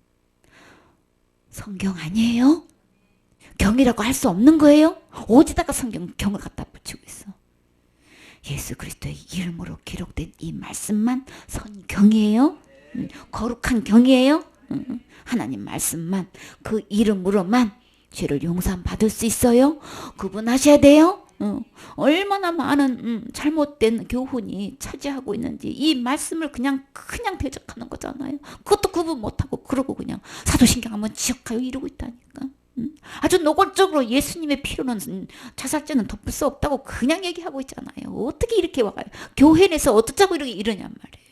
성경 아니에요? 경이라고 할 수 없는 거예요? 어디다가 경을 갖다 붙이고 있어. 예수 그리스도의 이름으로 기록된 이 말씀만 성경이에요? 거룩한 경이에요? 하나님 말씀만 그 이름으로만 죄를 용서받을 수 있어요? 구분하셔야 돼요? 얼마나 많은 잘못된 교훈이 차지하고 있는지 이 말씀을 그냥 대적하는 거잖아요. 그것도 구분 못하고 그러고 그냥 사도신경 한번 지옥 가요 이러고 있다니까. 아주 노골적으로 예수님의 피로는 자살죄는 덮을 수 없다고 그냥 얘기하고 있잖아요. 어떻게 이렇게 와가요? 교회 내에서 어쩌자고 이렇게 이러냔 말이에요.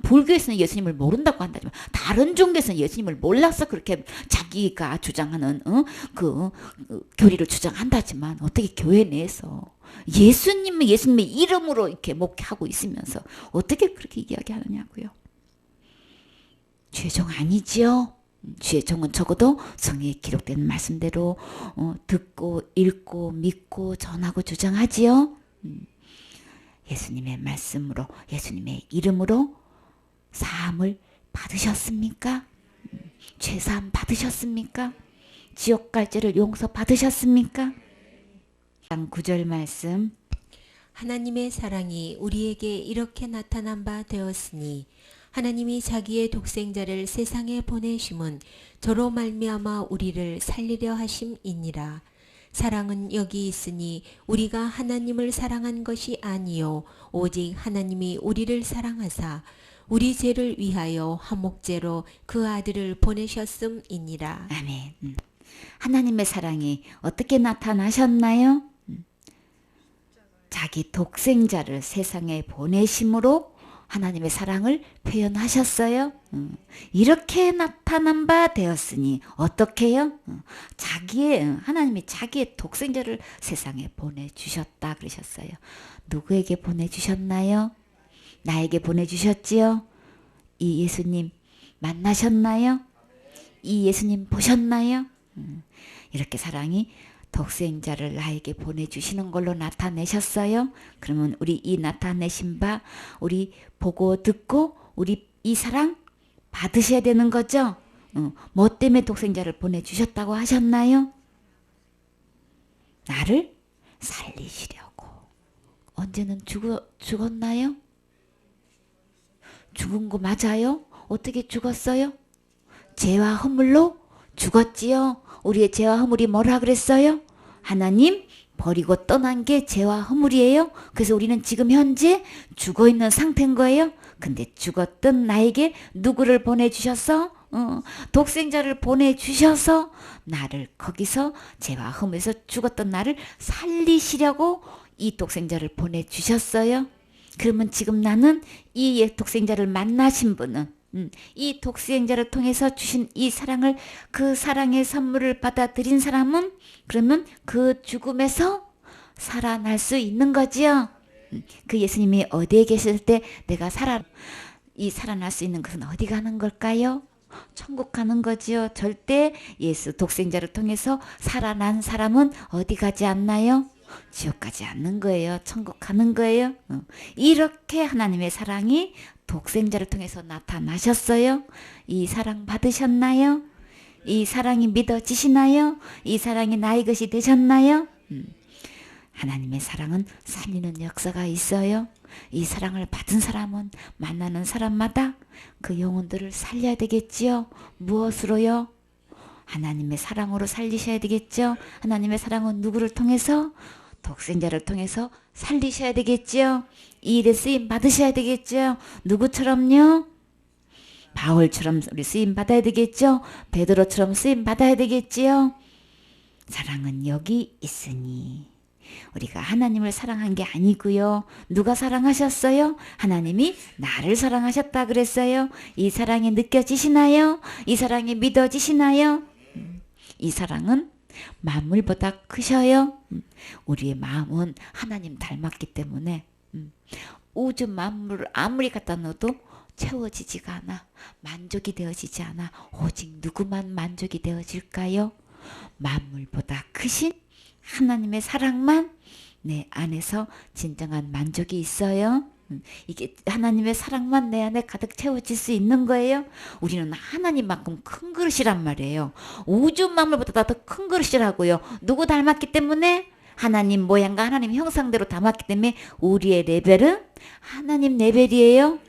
불교에서는 예수님을 모른다고 한다지만 다른 종교에서는 예수님을 몰라서 그렇게 자기가 주장하는 교리를 주장한다지만 어떻게 교회 내에서 예수님의 이름으로 이렇게 목회하고 있으면서 어떻게 그렇게 이야기하느냐고요. 죄종 아니지요? 죄종은 적어도 성경에 기록된 말씀대로 듣고 읽고 믿고 전하고 주장하지요. 예수님의 말씀으로 예수님의 이름으로 사함을 받으셨습니까? 죄사함 받으셨습니까? 지옥 갈 죄를 용서 받으셨습니까? 9절 말씀. 하나님의 사랑이 우리에게 이렇게 나타난 바 되었으니 하나님이 자기의 독생자를 세상에 보내심은 저로 말미암아 우리를 살리려 하심이니라. 사랑은 여기 있으니 우리가 하나님을 사랑한 것이 아니요 오직 하나님이 우리를 사랑하사 우리 죄를 위하여 화목제로 그 아들을 보내셨음이니라. 아멘. 하나님의 사랑이 어떻게 나타나셨나요? 자기 독생자를 세상에 보내심으로 하나님의 사랑을 표현하셨어요. 이렇게 나타난 바 되었으니 어떻게요? 하나님이 자기의 독생자를 세상에 보내주셨다 그러셨어요. 누구에게 보내주셨나요? 나에게 보내주셨지요? 이 예수님 만나셨나요? 이 예수님 보셨나요? 이렇게 사랑이 독생자를 나에게 보내주시는 걸로 나타내셨어요. 그러면 우리 이 나타내신 바 우리 보고 듣고 우리 이 사랑 받으셔야 되는 거죠. 뭐 때문에 독생자를 보내주셨다고 하셨나요? 나를 살리시려고. 언제는 죽었나요? 죽은 거 맞아요? 어떻게 죽었어요? 죄와 허물로 죽었지요. 우리의 죄와 허물이 뭐라 그랬어요? 하나님 버리고 떠난 게 죄와 허물이에요. 그래서 우리는 지금 현재 죽어있는 상태인 거예요. 근데 죽었던 나에게 누구를 보내주셨어? 독생자를 보내주셔서 나를 거기서 죄와 흠에서 죽었던 나를 살리시려고 이 독생자를 보내주셨어요. 그러면 지금 나는 이 독생자를 만나신 분은 이 독생자를 통해서 주신 이 사랑을, 그 사랑의 선물을 받아들인 사람은 그러면 그 죽음에서 살아날 수 있는 거지요. 그 예수님이 어디에 계실 때 내가 살아날 수 있는 것은 어디 가는 걸까요? 천국 가는 거지요. 절대 예수 독생자를 통해서 살아난 사람은 어디 가지 않나요? 지옥 가지 않는 거예요. 천국 가는 거예요. 이렇게 하나님의 사랑이 독생자를 통해서 나타나셨어요. 이 사랑 받으셨나요? 이 사랑이 믿어지시나요? 이 사랑이 나의 것이 되셨나요? 하나님의 사랑은 살리는 역사가 있어요. 이 사랑을 받은 사람은 만나는 사람마다 그 영혼들을 살려야 되겠지요. 무엇으로요? 하나님의 사랑으로 살리셔야 되겠죠. 하나님의 사랑은 누구를 통해서? 독생자를 통해서 살리셔야 되겠죠. 이 일에 쓰임 받으셔야 되겠죠. 누구처럼요? 바울처럼 우리 쓰임 받아야 되겠죠. 베드로처럼 쓰임 받아야 되겠지요. 사랑은 여기 있으니 우리가 하나님을 사랑한 게 아니고요. 누가 사랑하셨어요? 하나님이 나를 사랑하셨다 그랬어요. 이 사랑이 느껴지시나요? 이 사랑이 믿어지시나요? 이 사랑은 만물보다 크셔요. 우리의 마음은 하나님 닮았기 때문에 우주 만물을 아무리 갖다 넣어도 채워지지가 않아. 만족이 되어지지 않아. 오직 누구만 만족이 되어질까요? 만물보다 크신 하나님의 사랑만 내 안에서 진정한 만족이 있어요. 이게 하나님의 사랑만 내 안에 가득 채워질 수 있는 거예요. 우리는 하나님만큼 큰 그릇이란 말이에요. 우주 만물보다 더 큰 그릇이라고요. 누구 닮았기 때문에? 하나님 모양과 하나님 형상대로 닮았기 때문에 우리의 레벨은 하나님 레벨이에요.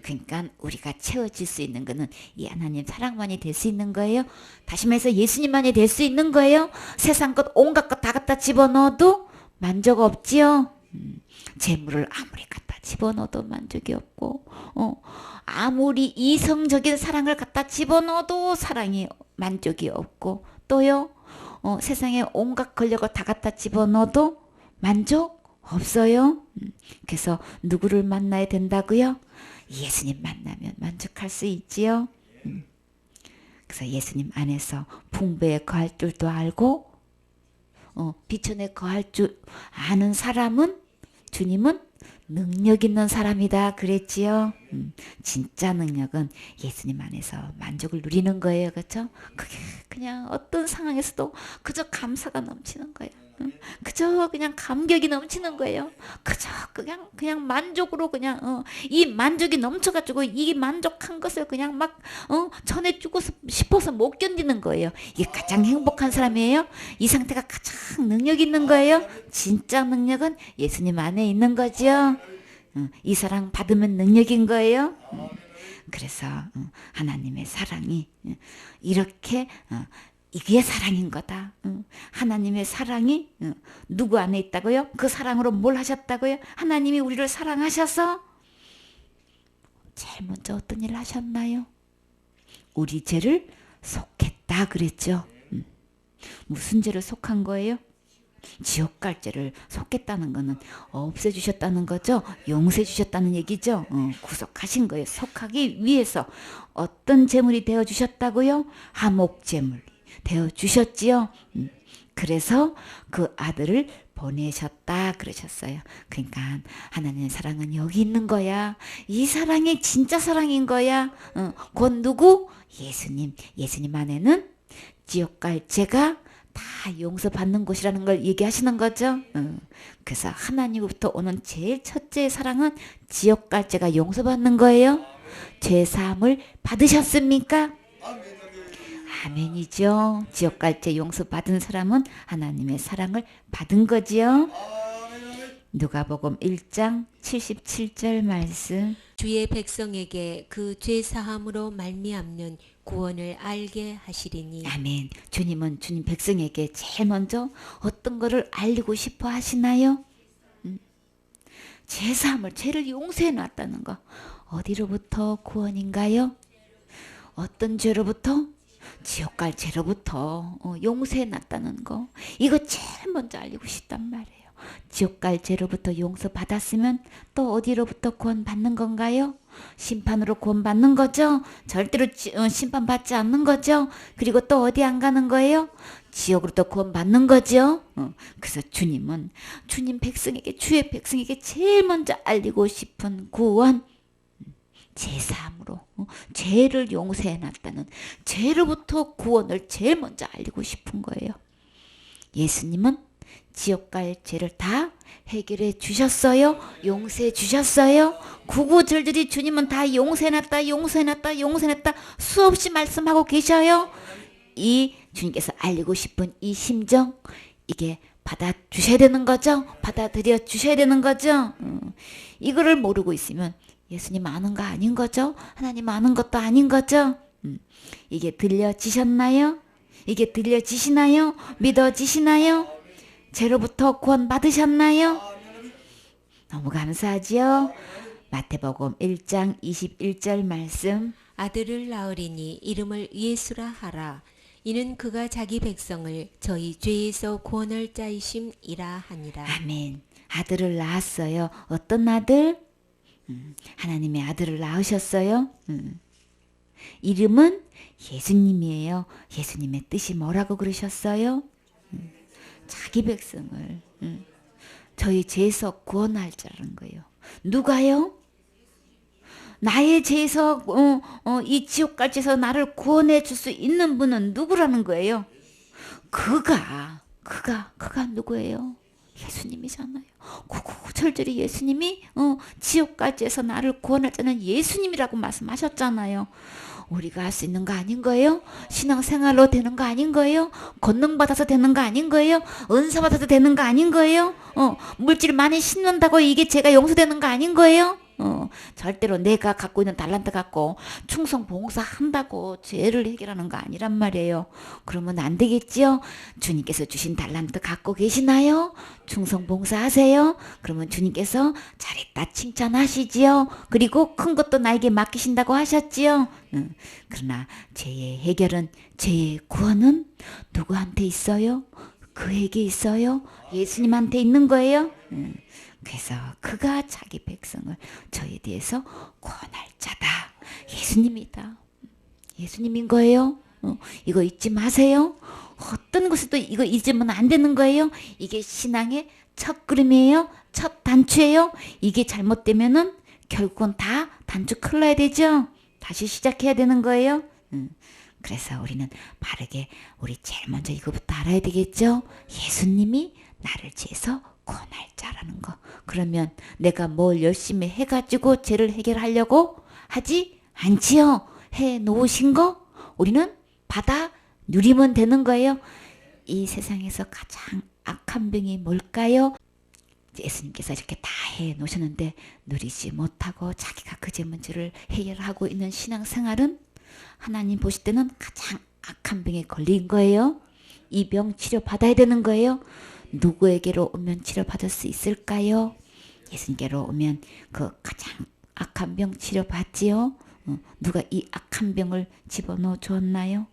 그러니까 우리가 채워질 수 있는 거는 이 하나님 사랑만이 될 수 있는 거예요. 다시 말해서 예수님만이 될 수 있는 거예요. 세상 것 온갖 것 다 갖다 집어넣어도 만족 없지요. 재물을 아무리 갖다 집어넣어도 만족이 없고 아무리 이성적인 사랑을 갖다 집어넣어도 사랑이 만족이 없고 또요. 세상에 온갖 권력을 다 갖다 집어넣어도 만족 없어요. 그래서 누구를 만나야 된다고요? 예수님 만나면 만족할 수 있지요. 그래서 예수님 안에서 풍부에 거할 줄도 알고 비천에 거할 줄 아는 사람은 주님은 능력 있는 사람이다 그랬지요. 진짜 능력은 예수님 안에서 만족을 누리는 거예요. 그렇죠? 그게 그냥 어떤 상황에서도 그저 감사가 넘치는 거예요. 그저 그냥 감격이 넘치는 거예요. 그저 그냥 만족으로 그냥 이 만족이 넘쳐가지고 이 만족한 것을 그냥 막 전해주고 싶어서 못 견디는 거예요. 이게 가장 행복한 사람이에요. 이 상태가 가장 능력 있는 거예요. 진짜 능력은 예수님 안에 있는 거죠. 이 사랑 받으면 능력인 거예요. 그래서 하나님의 사랑이 이렇게 이게 사랑인 거다. 하나님의 사랑이 누구 안에 있다고요? 그 사랑으로 뭘 하셨다고요? 하나님이 우리를 사랑하셔서 제일 먼저 어떤 일을 하셨나요? 우리 죄를 속했다 그랬죠. 무슨 죄를 속한 거예요? 지옥 갈 죄를 속했다는 거는 없애주셨다는 거죠. 용서해 주셨다는 얘기죠. 구속하신 거예요. 속하기 위해서 어떤 제물이 되어주셨다고요? 화목제물 되어주셨지요. 그래서 그 아들을 보내셨다 그러셨어요. 그러니까 하나님의 사랑은 여기 있는 거야. 이 사랑이 진짜 사랑인 거야. 곧 누구? 예수님. 예수님 안에는 지옥 갈 죄가 다 용서받는 곳이라는 걸 얘기하시는 거죠. 그래서 하나님부터 오는 제일 첫째 사랑은 지옥 갈 죄가 용서받는 거예요. 죄 사함을 받으셨습니까? 아멘이죠. 지옥 갈 죄 용서받은 사람은 하나님의 사랑을 받은 거지요. 누가복음 1장 77절 말씀. 주의 백성에게 그 죄 사함으로 말미암는 구원을 알게 하시리니. 아멘. 주님은 주님 백성에게 제일 먼저 어떤 거를 알리고 싶어 하시나요? 죄 사함을, 죄를 용서해 놨다는 거. 어디로부터 구원인가요? 어떤 죄로부터? 지옥 갈 죄로부터 용서해놨다는 거. 이거 제일 먼저 알리고 싶단 말이에요. 지옥 갈 죄로부터 용서받았으면 또 어디로부터 구원받는 건가요? 심판으로 구원받는 거죠? 절대로 심판받지 않는 거죠? 그리고 또 어디 안 가는 거예요? 지옥으로부터 구원받는 거죠? 그래서 주님은 주님 백성에게, 주의 백성에게 제일 먼저 알리고 싶은 구원, 제사함으로 죄를 용서해놨다는 죄로부터 구원을 제일 먼저 알리고 싶은 거예요. 예수님은 지옥 갈 죄를 다 해결해 주셨어요. 용서해 주셨어요. 구구절절히 주님은 다 용서해놨다, 용서해놨다, 용서해놨다 수없이 말씀하고 계셔요. 이 주님께서 알리고 싶은 이 심정, 이게 받아주셔야 되는 거죠. 받아들여 주셔야 되는 거죠. 이거를 모르고 있으면 예수님 아는 거 아닌 거죠? 하나님 아는 것도 아닌 거죠? 이게 들려지셨나요? 이게 들려지시나요? 믿어지시나요? 죄로부터 구원 받으셨나요? 너무 감사하지요? 마태복음 1장 21절 말씀. 아들을 낳으리니 이름을 예수라 하라. 이는 그가 자기 백성을 저희 죄에서 구원할 자이심이라 하니라. 아멘. 아들을 낳았어요. 어떤 아들? 하나님의 아들을 낳으셨어요. 이름은 예수님이에요. 예수님의 뜻이 뭐라고 그러셨어요? 자기 백성을 저희 죄에서 구원할 자라는 거예요. 누가요? 나의 죄에서 이 지옥까지서 나를 구원해 줄 수 있는 분은 누구라는 거예요? 그가 누구예요? 예수님이잖아요. 구구절절히 예수님이 지옥까지에서 나를 구원할 자는 예수님이라고 말씀하셨잖아요. 우리가 할 수 있는 거 아닌 거예요? 신앙생활로 되는 거 아닌 거예요? 권능 받아서 되는 거 아닌 거예요? 은사 받아서 되는 거 아닌 거예요? 물질 많이 심는다고 이게 제가 용서되는 거 아닌 거예요? 절대로 내가 갖고 있는 달란트 갖고 충성 봉사한다고 죄를 해결하는 거 아니란 말이에요. 그러면 안 되겠지요? 주님께서 주신 달란트 갖고 계시나요? 충성 봉사하세요? 그러면 주님께서 잘했다 칭찬하시지요? 그리고 큰 것도 나에게 맡기신다고 하셨지요? 그러나 죄의 해결은, 죄의 구원은 누구한테 있어요? 그에게 있어요? 예수님한테 있는 거예요? 그래서 그가 자기 백성을 저에 대해서 구원할 자다. 예수님이다. 예수님인 거예요. 이거 잊지 마세요. 어떤 것에도 이거 잊으면 안 되는 거예요. 이게 신앙의 첫 걸음이에요. 첫 단추예요. 이게 잘못되면은 결국은 다 단추 큰일 나야 되죠. 다시 시작해야 되는 거예요. 그래서 우리는 바르게 우리 제일 먼저 이거부터 알아야 되겠죠. 예수님이 나를 죄에서 구원할 자라는 거. 그러면 내가 뭘 열심히 해가지고 죄를 해결하려고 하지 않지요. 해 놓으신 거 우리는 받아 누리면 되는 거예요. 이 세상에서 가장 악한 병이 뭘까요? 예수님께서 이렇게 다 해 놓으셨는데 누리지 못하고 자기가 그 죄 문제를 해결하고 있는 신앙생활은 하나님 보실 때는 가장 악한 병에 걸린 거예요. 이 병 치료 받아야 되는 거예요. 누구에게로 오면 치료받을 수 있을까요? 예수님께로 오면 그 가장 악한 병 치료받지요? 누가 이 악한 병을 집어넣어 주었나요?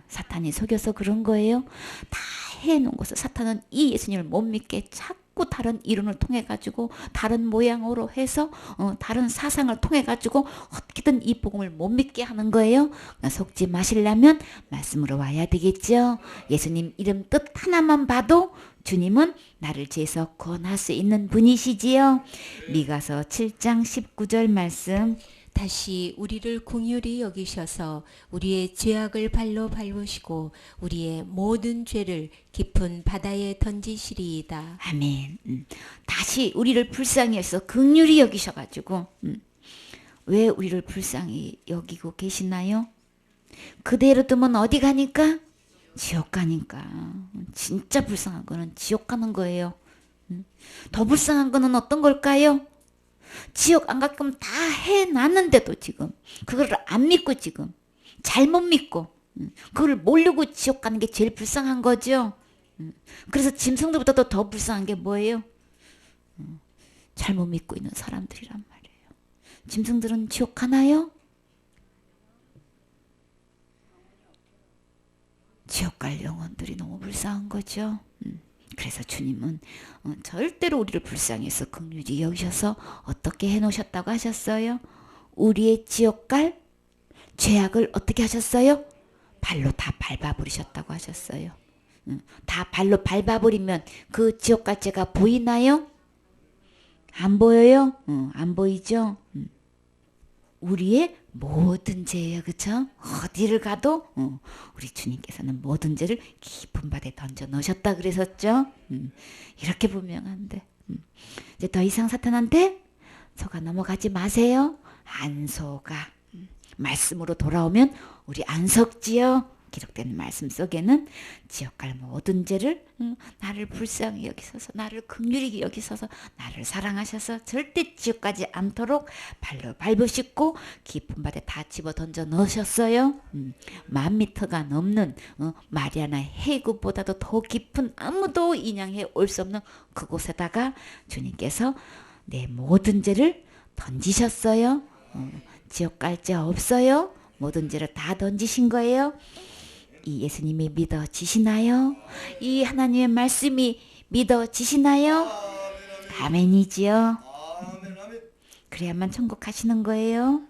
사탄이 속여서 그런 거예요. 다 해놓은 것을 사탄은 이 예수님을 못 믿게 자꾸 다른 이론을 통해 가지고 다른 모양으로 해서 다른 사상을 통해 가지고 어떻게든 이 복음을 못 믿게 하는 거예요. 속지 마시려면 말씀으로 와야 되겠죠. 예수님 이름 뜻 하나만 봐도 주님은 나를 죄에서 구원할 수 있는 분이시지요. 미가서 7장 19절 말씀. 다시 우리를 긍휼히 여기셔서 우리의 죄악을 발로 밟으시고 우리의 모든 죄를 깊은 바다에 던지시리이다. 아멘. 다시 우리를 불쌍히 해서 긍휼히 여기셔가지고 왜 우리를 불쌍히 여기고 계시나요? 그대로 두면 어디 가니까? 지옥 가니까. 진짜 불쌍한 거는 지옥 가는 거예요. 더 불쌍한 거는 어떤 걸까요? 지옥 안 가끔 다 해놨는데도 지금 그거를 안 믿고 지금 잘못 믿고 그걸 모르고 지옥 가는 게 제일 불쌍한 거죠. 그래서 짐승들보다도 더 불쌍한 게 뭐예요? 잘못 믿고 있는 사람들이란 말이에요. 짐승들은 지옥 가나요? 지옥 갈 영혼들이 너무 불쌍한 거죠. 그래서 주님은 절대로 우리를 불쌍히 해서 긍휼히 여기셔서 어떻게 해놓으셨다고 하셨어요? 우리의 지옥 갈 죄악을 어떻게 하셨어요? 발로 다 밟아버리셨다고 하셨어요. 다 발로 밟아버리면 그 지옥 갈 죄가 보이나요? 안 보여요? 안 보이죠? 우리의 모든 죄예요. 그쵸? 어디를 가도 우리 주님께서는 모든 죄를 깊은 바다에 던져 넣으셨다 그랬었죠. 이렇게 분명한데 이제 더 이상 사탄한테 속아 넘어가지 마세요. 안 속아. 말씀으로 돌아오면 우리 안 속지요. 기록된 말씀 속에는 지옥 갈 모든 죄를 나를 불쌍히 여기셔서 나를 긍휼히 여기셔서 나를 사랑하셔서 절대 지옥 가지 않도록 발로 밟으시고 깊은 바다에 다 집어 던져 넣으셨어요. 10,000미터가 넘는 마리아나 해구보다도 더 깊은 아무도 인양해 올 수 없는 그곳에다가 주님께서 내 모든 죄를 던지셨어요. 지옥 갈 죄 없어요. 모든 죄를 다 던지신 거예요. 이 예수님이 믿어지시나요? 이 하나님의 말씀이 믿어지시나요? 아멘이지요. 그래야만 천국 가시는 거예요.